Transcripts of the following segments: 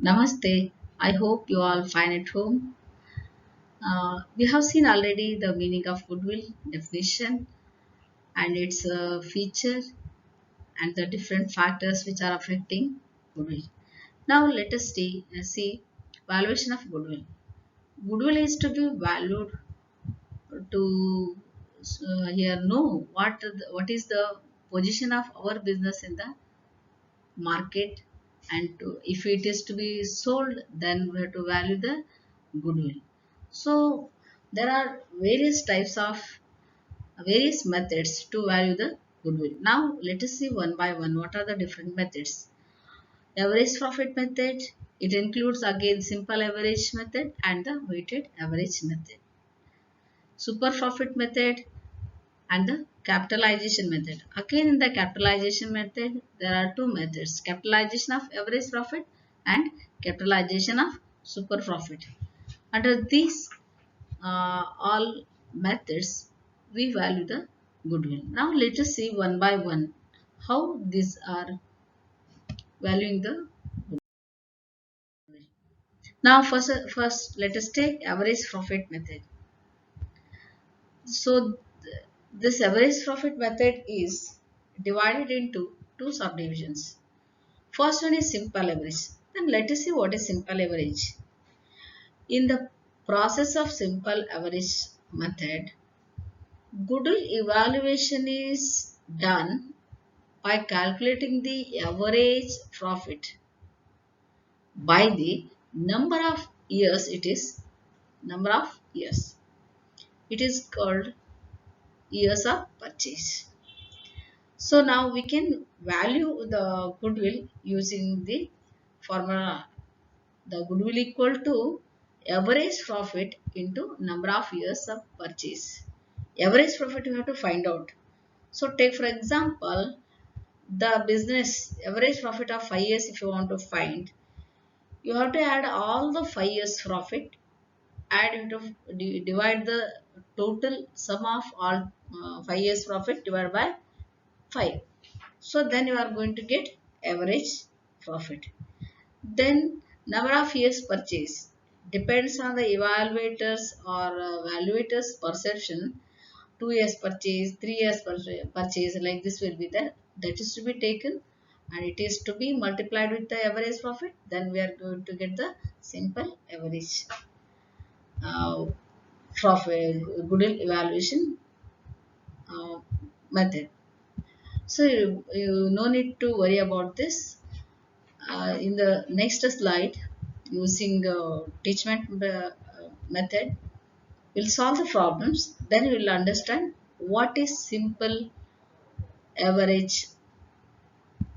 Namaste. I hope you all fine at home. We have seen already the meaning of goodwill, definition, and its feature, and the different factors which are affecting goodwill. Now let us see valuation of goodwill. Goodwill is to be valued to here know what is the position of our business in the market, and if it is to be sold, then we have to value the goodwill. So there are various methods to value the goodwill. Now let us see one by one what are the different methods. Average profit method, it includes again simple average method and the weighted average method. Super profit method and the capitalization method. Again, in the capitalization method, there are two methods: capitalization of average profit and capitalization of super profit. Under these all methods, we value the goodwill. Now, let us see one by one how these are valuing the goodwill. Now, first let us take average profit method. So, this average profit method is divided into two subdivisions. First one is simple average. Then let us see what is simple average. In the process of simple average method, goodwill evaluation is done by calculating the average profit by the number of years number of years. It is called years of purchase. So now we can value the goodwill using the formula. The goodwill equal to average profit into number of years of purchase. Average profit you have to find out. So take for example the business average profit of 5 years. If you want to find, you have to add all the 5 years profit, add into divide the total sum of all 5 years profit divided by 5. So then you are going to get average profit. Then number of years purchase depends on the evaluators or valuators perception. 2 years purchase, 3 years purchase, like this will be there. That is to be taken and it is to be multiplied with the average profit. Then we are going to get the simple average uh, profit goodwill evaluation uh, method. So you no need to worry about this. In the next slide, using teachment method, we'll solve the problems. Then we will understand what is simple average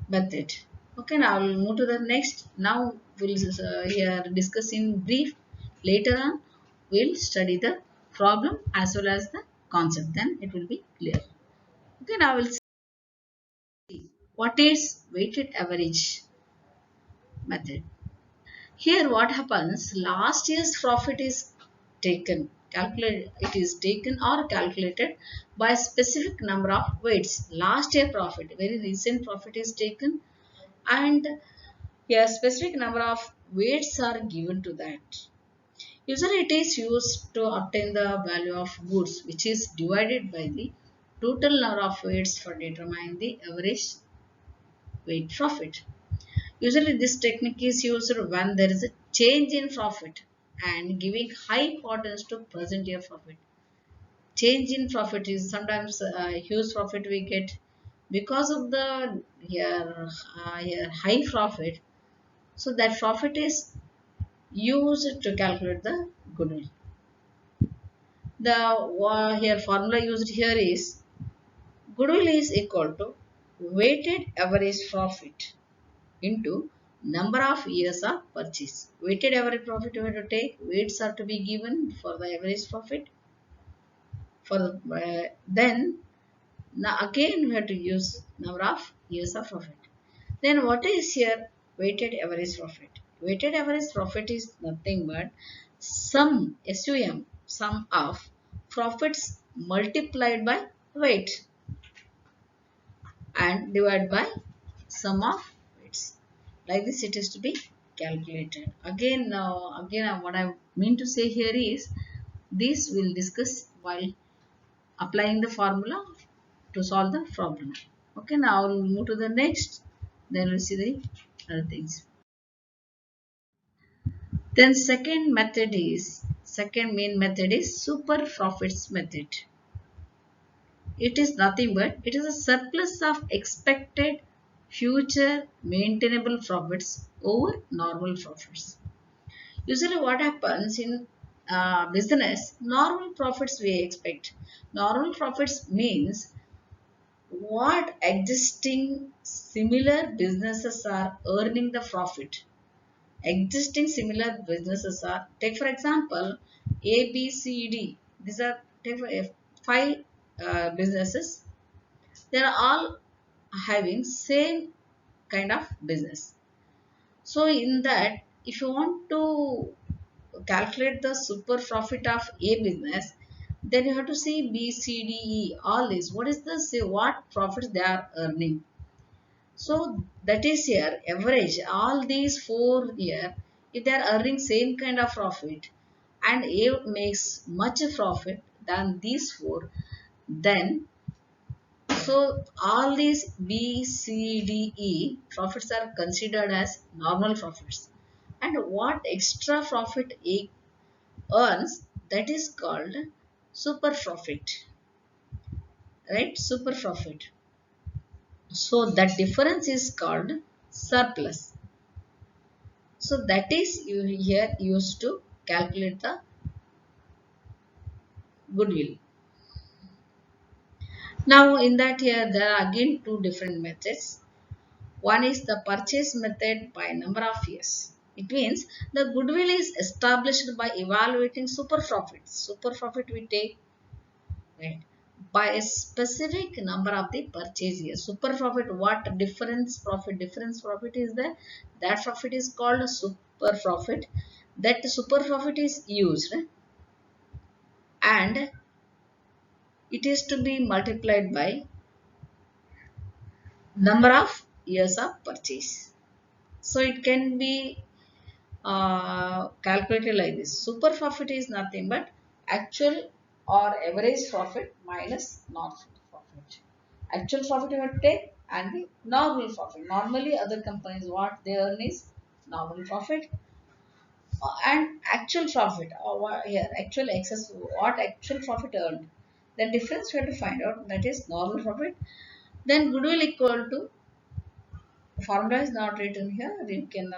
method. Okay, now we'll move to the next. Now we'll here discuss in brief. Later on, we'll study the problem as well as the concept. Then it will be clear. Okay, now we'll see what is weighted average method. Here what happens, last year's profit is it is taken or calculated by specific number of weights. Last year profit, very recent profit is taken, and a specific number of weights are given to that. Usually it is used to obtain the value of goods, which is divided by the total number of weights for determining the average weight profit. Usually this technique is used when there is a change in profit and giving high importance to present year profit. Change in profit is sometimes a huge profit we get because of the here high profit. So that profit is used to calculate the goodwill. The here formula used here is goodwill is equal to weighted average profit into number of years of purchase. Weighted average profit you have to take, weights are to be given for the average profit. For then now again we have to use number of years of profit. Then what is here weighted average profit? Weighted average profit is nothing but sum of profits multiplied by weight and divided by sum of weights. Like this it is to be calculated. Again, what I mean to say here is this we'll discuss while applying the formula to solve the problem. Okay, now we'll move to the next. Then we'll see the other things. Then second main method is super profits method. It is nothing but it is a surplus of expected future maintainable profits over normal profits. Usually what happens in business, normal profits we expect. Normal profits means what existing similar businesses are earning the profit. Existing similar businesses are, take for example, A, B, C, D. These are take for five businesses. They are all having same kind of business. So in that, if you want to calculate the super profit of A business, then you have to see B, C, D, E, all this. What is the say what profits they are earning? So that is here average. All these four here, if they are earning same kind of profit, and A makes much profit than these four, then so all these B, C, D, E profits are considered as normal profits. And what extra profit A earns, that is called super profit, right? Super profit. So that difference is called surplus. So that is you here used to calculate the goodwill. Now in that here there are again two different methods. One is the purchase method by number of years. It means the goodwill is established by evaluating super profits. Super profit we take, right, by a specific number of the purchase years. Super profit, what difference profit? Difference profit is there. That profit is called a super profit. That super profit is used and it is to be multiplied by number of years of purchase. So it can be calculated like this. Super profit is nothing but actual or average profit minus normal profit. Actual profit you have to take and the normal profit. Normally other companies what they earn is normal profit and actual profit or what here actual excess what actual profit earned. The difference we have to find out, that is normal profit. Then goodwill equal to, formula is not written here. You can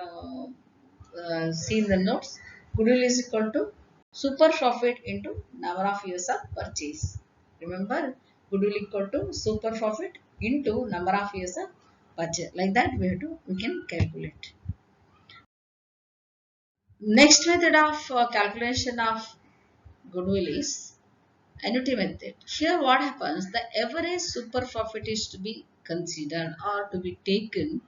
see in the notes. Goodwill is equal to super profit into number of years of purchase. Remember, goodwill equal to super profit into number of years of purchase. Like that we can calculate. Next method of calculation of goodwill is annuity method. Here what happens, the average super profit is to be considered or to be taken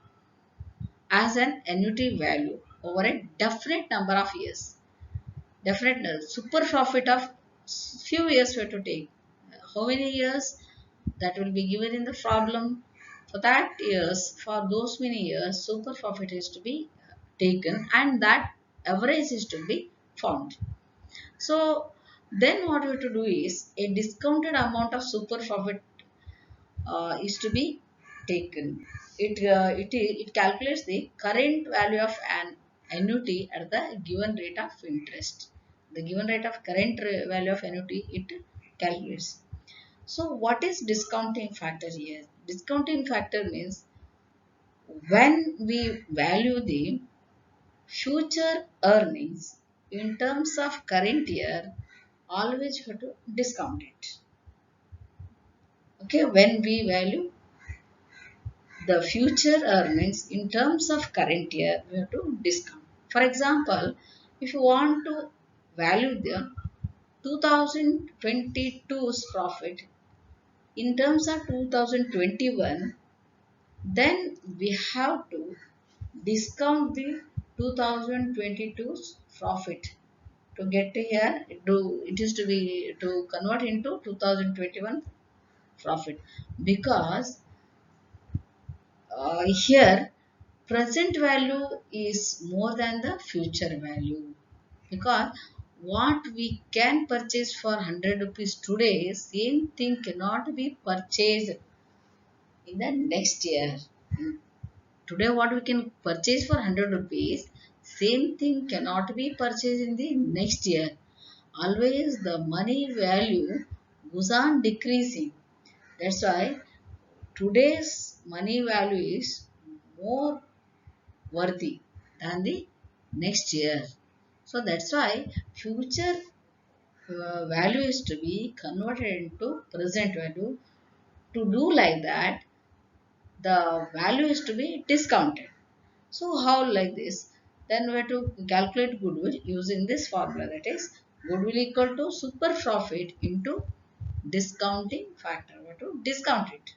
as an annuity value over a definite number of years. Definite super profit of few years we have to take. How many years? That will be given in the problem. For that years, for those many years, super profit is to be taken and that average is to be found. So then what we have to do is a discounted amount of super profit is to be taken. It calculates the current value of an annuity at the given rate of interest. The given rate of current value of annuity it calculates. So what is discounting factor here? Discounting factor means when we value the future earnings in terms of current year, always you have to discount it. Okay, when we value the future earnings in terms of current year, we have to discount. For example, if you want to value the 2022's profit in terms of 2021, then we have to discount the 2022's profit to get here. It is to be to convert into 2021 profit because here present value is more than the future value, because what we can purchase for 100 rupees today, same thing cannot be purchased in the next year. Today what we can purchase for 100 rupees, same thing cannot be purchased in the next year. Always the money value goes on decreasing. That's why today's money value is more worthy than the next year. So that's why future value is to be converted into present value. To do like that, the value is to be discounted. So how like this? Then we have to calculate goodwill using this formula, that is goodwill equal to super profit into discounting factor. We have to discount it.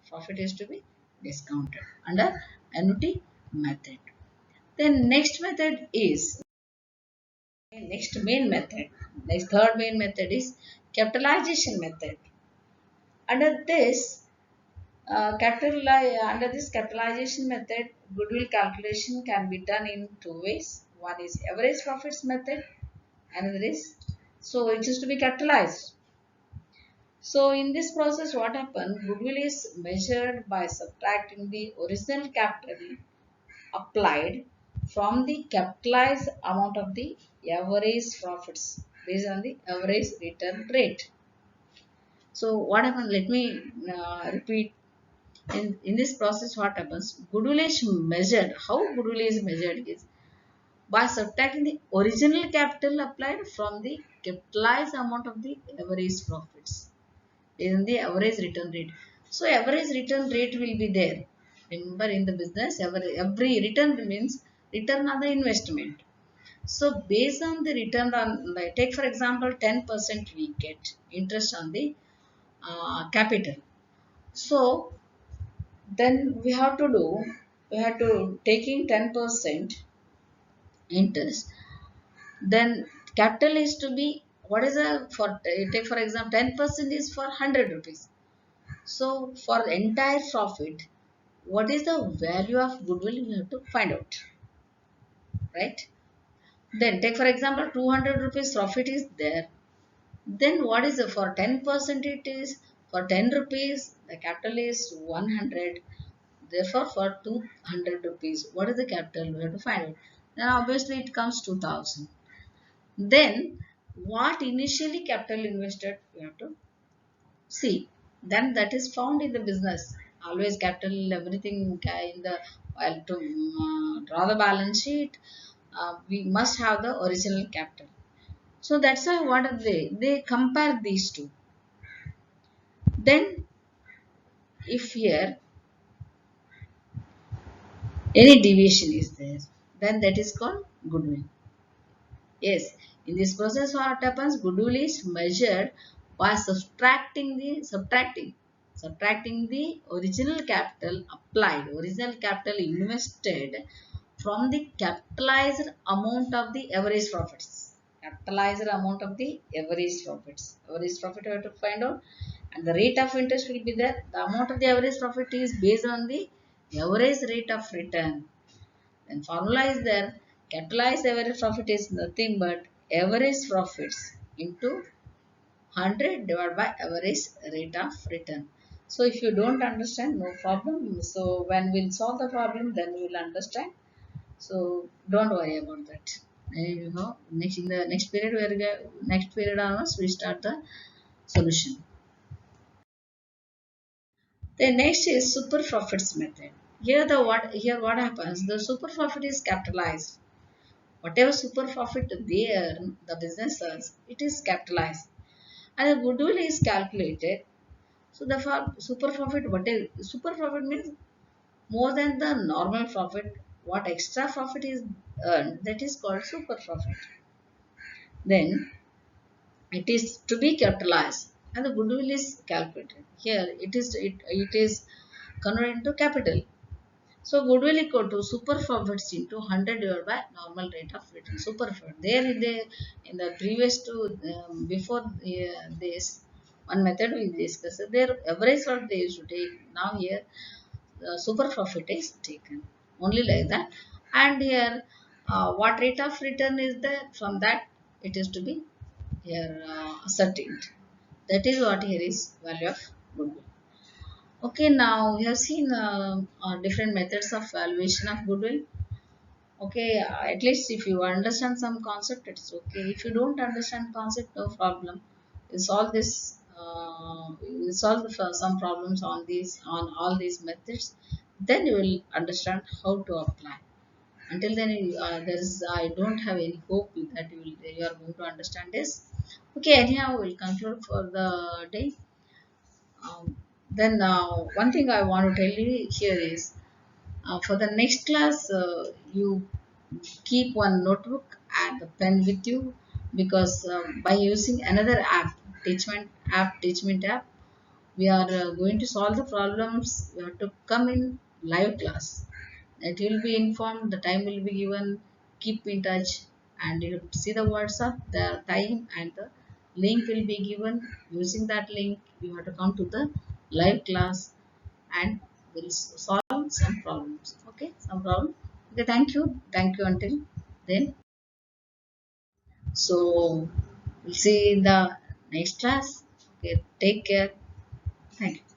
Profit is to be discounted under annuity method. Then next method is next main method. Next third main method is capitalization method. Under this under this capitalization method, goodwill calculation can be done in two ways. One is average profits method, another is so it is to be capitalized. So in this process, what happens? Goodwill is measured by subtracting the original capital applied from the capitalized amount of the average profits based on the average return rate. So what happens? Let me repeat. In this process, what happens? Goodwill is measured. How goodwill is measured is by subtracting the original capital applied from the capitalized amount of the average profits in the average return rate. So average return rate will be there. Remember, in the business, every return means return on the investment. So based on the return on, like, take for example, 10% we get interest on the capital. So then we have to taking 10% interest. Then capital is to be, what is a, for take for example, 10% is for 100 rupees. So for the entire profit, what is the value of goodwill, you have to find out, right? Then take for example 200 rupees profit is there. Then what is the, for 10% it is for 10 rupees, the capital is 100. Therefore for 200 rupees, what is the capital? We have to find it. Then obviously it comes 2000. Then what initially capital invested, we have to see. Then that is found in the business. Always capital everything in the, while to draw the balance sheet, we must have the original capital. So that's why what are they compare these two. Then if here any deviation is there, then that is called goodwill. Yes, in this process what happens? Goodwill is measured by subtracting the original capital applied, original capital invested from the capitalized amount of the average profits. Capitalized amount of the average profits. Average profit we have to find out, and the rate of interest will be there. The amount of the average profit is based on the average rate of return. Then formula is there. Capitalized average profit is nothing but average profits into 100 divided by average rate of return. So if you don't understand, no problem. So when we'll solve the problem, then we will understand. So don't worry about that. You know, next in the next period, next period onwards we start the solution. The next is super profits method. Here what happens? The super profit is capitalized. Whatever super profit they earn, the business earns, it is capitalized. And the goodwill is calculated. So the super profit, whatever super profit means more than the normal profit, what extra profit is earned, that is called super profit. Then it is to be capitalized and the goodwill is calculated. Here it is converted into capital. So goodwill equal to super profits into 100 divided by normal rate of return. Super profit. There in the previous two, before this one method we discussed, their average what they used to take. Now here super profit is taken. only like that. And here what rate of return is there, from that it is to be here ascertained. That is what here is value of goodwill. Okay, now we have seen different methods of valuation of goodwill. Okay, at least if you understand some concept, it's okay. If you don't understand concept, no problem. You solve this. You solve some problems on these, on all these methods. Then you will understand how to apply. Until then, there is, I don't have any hope that you are going to understand this. Okay, anyhow, we'll conclude for the day. Then one thing I want to tell you here is, for the next class, you keep one notebook and a pen with you, because by using another app, teachment app, we are going to solve the problems. You have to come in live class. It will be informed, the time will be given, keep in touch, and you have to see the WhatsApp, the time, and the link will be given. Using that link, you have to come to the live class, and we'll solve some problems. Okay, some problem. Okay, thank you until then. So we'll see in the next class. Okay, take care. Thank you.